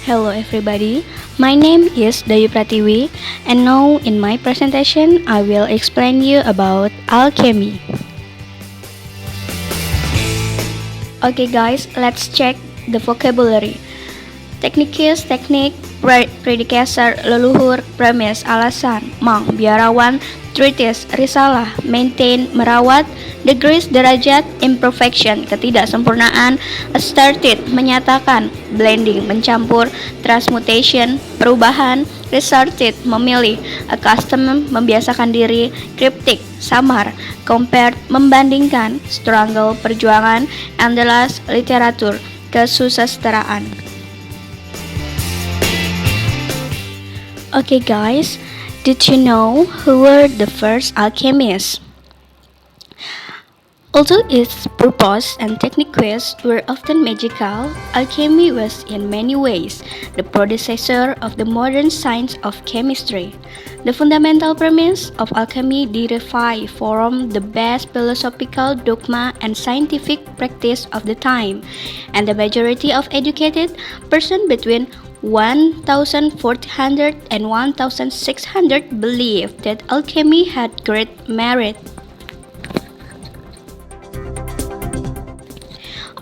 Hello everybody, my name is Dayu and now in my presentation I will explain you about alchemy. Okay guys, let's check the vocabulary. Teknikis, teknik, predecessor, leluhur, premis, alasan, mang, biarawan, treatise, risalah, maintain, merawat, degrees, derajat, imperfection, ketidaksempurnaan, asserted, menyatakan, blending, mencampur, transmutation, perubahan, resorted, memilih, accustom, membiasakan diri, cryptic, samar, compared, membandingkan, struggle, perjuangan, and the last, literatur, kesusasteraan. Okay guys, did you know who were the first alchemists? Although its purpose and techniques were often magical, alchemy was in many ways the predecessor of the modern science of chemistry. The fundamental premise of alchemy derived from the best philosophical dogma and scientific practice of the time, and the majority of educated persons between 1400 and 1600 believed that alchemy had great merit.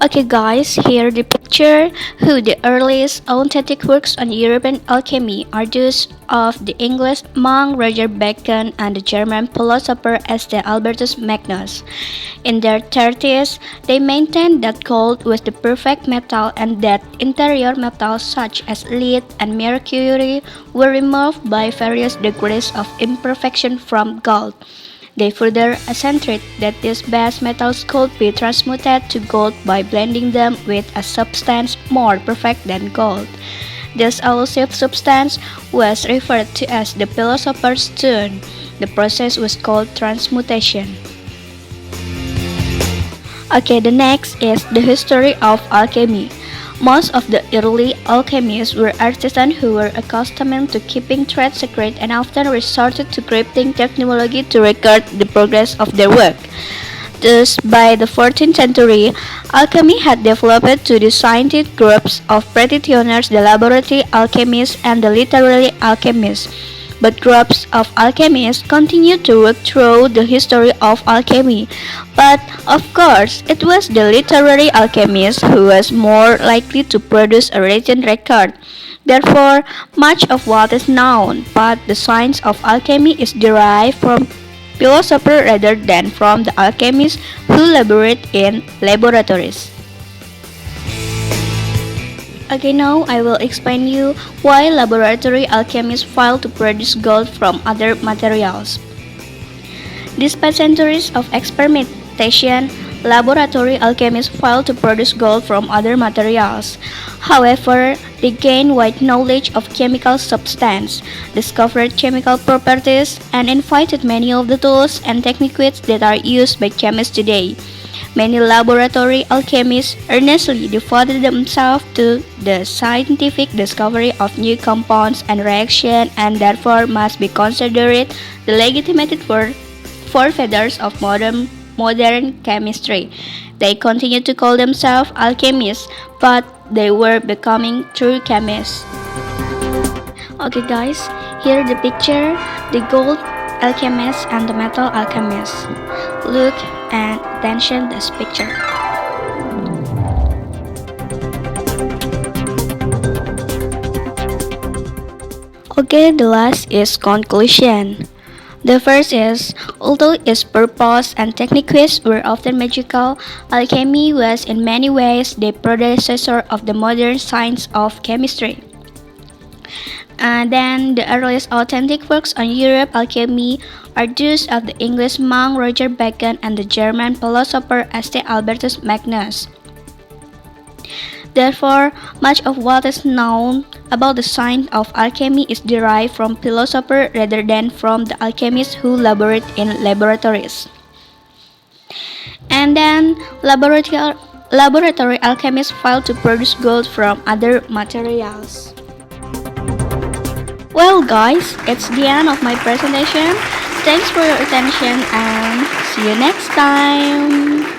Okay guys, here the picture who the earliest authentic works on European alchemy are those of the English monk Roger Bacon and the German philosopher St. Albertus Magnus. In their 30s, they maintained that gold was the perfect metal and that interior metals such as lead and mercury were removed by various degrees of imperfection from gold. They further asserted that these base metals could be transmuted to gold by blending them with a substance more perfect than gold. This elusive substance was referred to as the philosopher's stone. The process was called transmutation. Okay, the next is the history of alchemy. Most of the early alchemists were artisans who were accustomed to keeping trade secret and often resorted to cryptic technology to record the progress of their work. Thus, by the 14th century, alchemy had developed to the scientific groups of practitioners, the laboratory alchemists, and the literary alchemists. But groups of alchemists continued to work through the history of alchemy. But, of course, it was the literary alchemist who was more likely to produce a written record. Therefore, much of what is known about the science of alchemy is derived from philosophers rather than from the alchemists who labored in laboratories. Okay, now I will explain you why laboratory alchemists fail to produce gold from other materials. Despite centuries of experimentation, laboratory alchemists fail to produce gold from other materials. However, they gained wide knowledge of chemical substance, discovered chemical properties, and invented many of the tools and techniques that are used by chemists today. Many laboratory alchemists earnestly devoted themselves to the scientific discovery of new compounds and reactions and therefore must be considered the legitimate forefathers of modern chemistry. They continue to call themselves alchemists, but they were becoming true chemists. Okay guys, here the picture, the gold alchemist and the metal alchemist. Look and attention this picture. Okay, the last is conclusion. The first is, although its purpose and techniques were often magical, alchemy was in many ways the predecessor of the modern science of chemistry. And then the earliest authentic works on Europe alchemy are those of the English monk Roger Bacon and the German philosopher St. Albertus Magnus. Therefore, much of what is known about the science of alchemy is derived from philosophers rather than from the alchemists who labored in laboratories. And then, laboratory alchemists failed to produce gold from other materials. Well guys, it's the end of my presentation. Thanks for your attention and see you next time.